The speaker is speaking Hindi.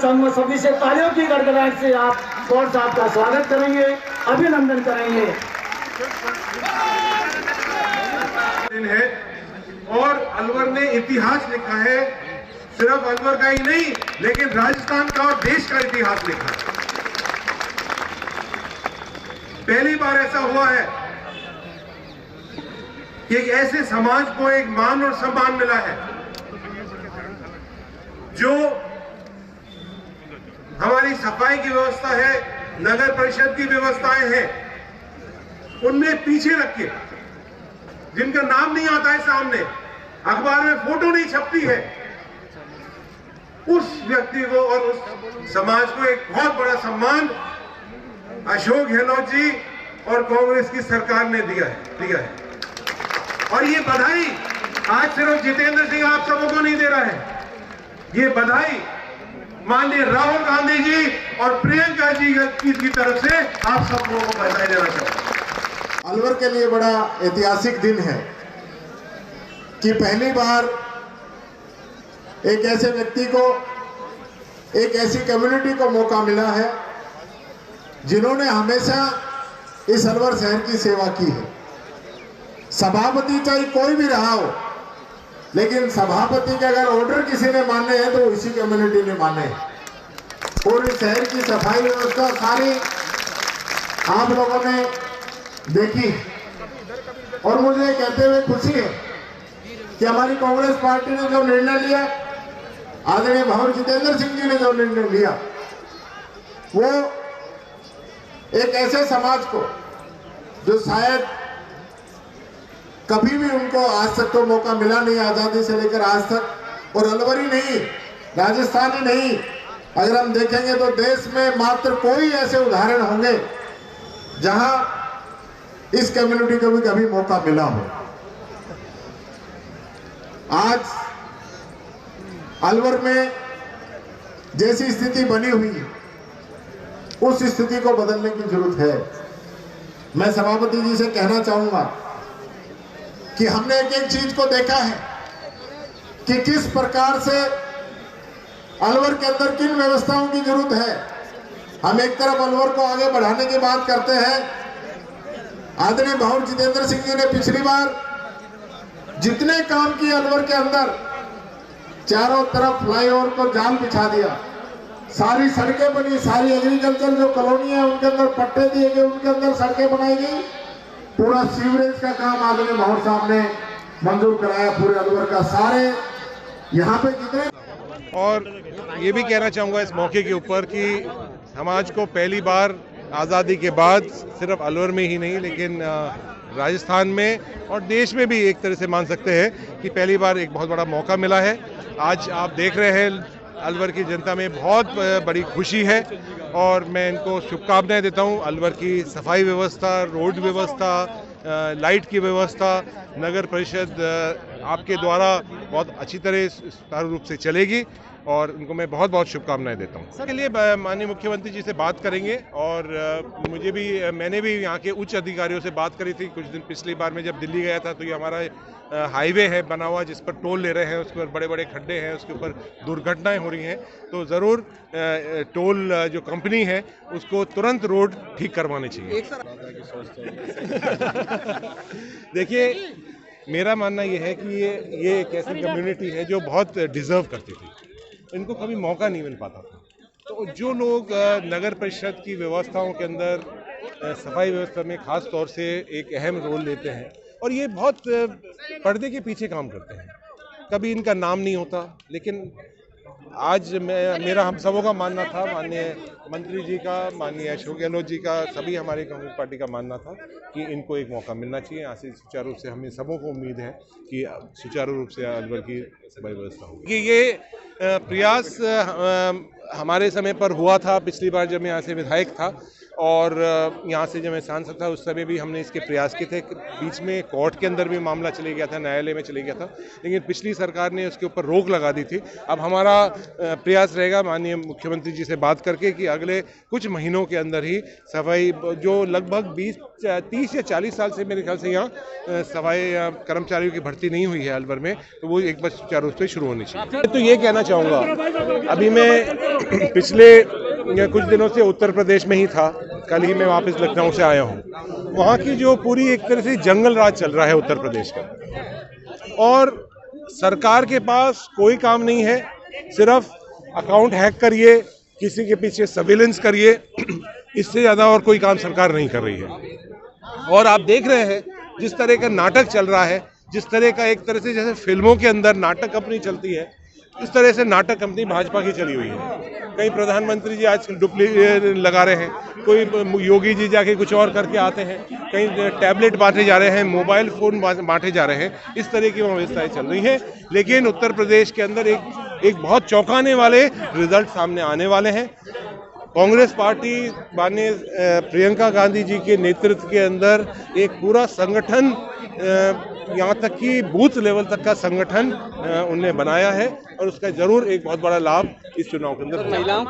चाहूंगा सभी से तालियों की गड़गड़ाहट से आप गौर साहब का स्वागत करेंगे, अभिनंदन करेंगे। है और अलवर ने इतिहास लिखा है, सिर्फ अलवर का ही नहीं लेकिन राजस्थान का और देश का इतिहास लिखा है। पहली बार ऐसा हुआ है कि एक ऐसे समाज को एक मान और सम्मान मिला है जो हमारी सफाई की व्यवस्था है, नगर परिषद की व्यवस्थाएं हैं, उनमें पीछे रख के, जिनका नाम नहीं आता है सामने, अखबार में फोटो नहीं छपती है, उस व्यक्ति को और उस समाज को एक बहुत बड़ा सम्मान अशोक गहलोत जी और कांग्रेस की सरकार ने दिया है। और ये बधाई आज सिर्फ जितेंद्र सिंह आप सबों को नहीं दे रहा है, ये बधाई माननीय राहुल गांधी जी और प्रियंका जी की तरफ से आप सब लोगों को बधाई देना चाहता हूं। अलवर के लिए बड़ा ऐतिहासिक दिन है कि पहली बार एक ऐसे व्यक्ति को, एक ऐसी कम्युनिटी को मौका मिला है जिन्होंने हमेशा इस अलवर शहर की सेवा की है। सभापति चाहे कोई भी रहा हो, लेकिन सभापति के अगर ऑर्डर किसी ने माने हैं तो इसी कम्युनिटी ने माने हैं। पूरे शहर की सफाई व्यवस्था सारी आप लोगों ने देखी और मुझे कहते हुए खुशी है कि हमारी कांग्रेस पार्टी ने जो निर्णय लिया, आदरणीय भंवर जितेंद्र सिंह जी ने जो निर्णय लिया, वो एक ऐसे समाज को जो शायद कभी भी उनको आज तक तो मौका मिला नहीं, आजादी से लेकर आज तक, और अलवर ही नहीं, राजस्थान ही नहीं, अगर हम देखेंगे तो देश में मात्र कोई ऐसे उदाहरण होंगे जहां इस कम्युनिटी को भी कभी मौका मिला हो। आज अलवर में जैसी स्थिति बनी हुई है, उस स्थिति को बदलने की जरूरत है। मैं सभापति जी से कहना चाहूंगा कि हमने एक एक चीज को देखा है कि किस प्रकार से अलवर के अंदर किन व्यवस्थाओं की जरूरत है। हम एक तरफ अलवर को आगे बढ़ाने की बात करते हैं, आदरणीय भंवर जितेंद्र सिंह जी ने पिछली बार जितने काम किए अलवर के अंदर, चारों तरफ फ्लाईओवर को जाल बिछा दिया, सारी सड़कें बनी, सारी एग्रीकल्चर जो कॉलोनी है उनके अंदर पट्टे दिए गए, उनके अंदर सड़कें बनाई गई, पूरा सीवरेज का काम आदरणीय भंवर साहब ने मंजूर कराया पूरे अलवर का, सारे यहाँ पे जितने। और ये भी कहना चाहूँगा इस मौके के ऊपर कि समाज को पहली बार आज़ादी के बाद सिर्फ अलवर में ही नहीं लेकिन राजस्थान में और देश में भी एक तरह से मान सकते हैं कि पहली बार एक बहुत बड़ा मौका मिला है। आज आप देख रहे हैं अलवर की जनता में बहुत बड़ी खुशी है और मैं इनको शुभकामनाएं देता हूं। अलवर की सफाई व्यवस्था, रोड व्यवस्था, लाइट की व्यवस्था, नगर परिषद आपके द्वारा बहुत अच्छी तरह सुचारू रूप से चलेगी और उनको मैं बहुत बहुत शुभकामनाएं देता हूँ। इसके लिए माननीय मुख्यमंत्री जी से बात करेंगे और मैंने भी यहाँ के उच्च अधिकारियों से बात करी थी कुछ दिन पिछली बार में जब दिल्ली गया था। तो ये हमारा हाईवे है बना हुआ जिस पर टोल ले रहे हैं, उसके ऊपर बड़े बड़े खड्डे हैं, उसके ऊपर दुर्घटनाएं हो रही हैं, तो ज़रूर टोल जो कंपनी है उसको तुरंत रोड ठीक करवाने चाहिए। देखिए, मेरा मानना ये है कि ये एक ऐसी कम्युनिटी है जो बहुत डिज़र्व करती थी, इनको कभी मौका नहीं मिल पाता था। तो जो लोग नगर परिषद की व्यवस्थाओं के अंदर सफाई व्यवस्था में ख़ास तौर से एक अहम रोल लेते हैं और ये बहुत पर्दे के पीछे काम करते हैं, कभी इनका नाम नहीं होता, लेकिन आज मेरा हम सबों का मानना था, माननीय मंत्री जी का, माननीय अशोक गहलोत जी का, सभी हमारी कांग्रेस पार्टी का मानना था कि इनको एक मौका मिलना चाहिए। यहाँ से सुचारू रूप से हमें सबों को उम्मीद है कि सुचारू रूप से अलवर की सफाई व्यवस्था होगी। ये प्रयास हमारे समय पर हुआ था, पिछली बार जब मैं यहाँ से विधायक था और यहाँ से जब मैं सांसद था उस समय भी हमने इसके प्रयास किए थे। बीच में कोर्ट के अंदर भी मामला चले गया था, न्यायालय में चले गया था, लेकिन पिछली सरकार ने उसके ऊपर रोक लगा दी थी। अब हमारा प्रयास रहेगा माननीय मुख्यमंत्री जी से बात करके कि अगले कुछ महीनों के अंदर ही सफाई, जो लगभग 30 या 40 साल से मेरे ख्याल से यहाँ सफाई कर्मचारियों की भर्ती नहीं हुई है अलवर में, तो वो एक बार सुचारू रूप से शुरू होनी चाहिए। तो ये कहना चाहूँगा, अभी मैं पिछले कुछ दिनों से उत्तर प्रदेश में ही था, कल ही मैं वापस लखनऊ से आया हूँ। वहाँ की जो पूरी एक तरह से जंगल राज चल रहा है उत्तर प्रदेश का, और सरकार के पास कोई काम नहीं है, सिर्फ अकाउंट हैक करिए, किसी के पीछे सर्विलेंस करिए, इससे ज़्यादा और कोई काम सरकार नहीं कर रही है। और आप देख रहे हैं जिस तरह का नाटक चल रहा है, जिस तरह का एक तरह से जैसे फिल्मों के अंदर नाटक कंपनी चलती है, इस तरह से नाटक कंपनी भाजपा की चली हुई है। कहीं प्रधानमंत्री जी आज डुप्लीकेट लगा रहे हैं, कोई योगी जी जाके कुछ और करके आते हैं, कहीं टैबलेट बांटे जा रहे हैं, मोबाइल फोन बांटे जा रहे हैं, इस तरह की व्यवस्थाएं चल रही हैं। लेकिन उत्तर प्रदेश के अंदर एक बहुत चौंकाने वाले रिजल्ट सामने आने वाले हैं। कांग्रेस पार्टी माननीय प्रियंका गांधी जी के नेतृत्व के अंदर एक पूरा संगठन, यहाँ तक कि बूथ लेवल तक का संगठन उनने बनाया है, और उसका जरूर एक बहुत बड़ा लाभ इस चुनाव के अंदर होगा।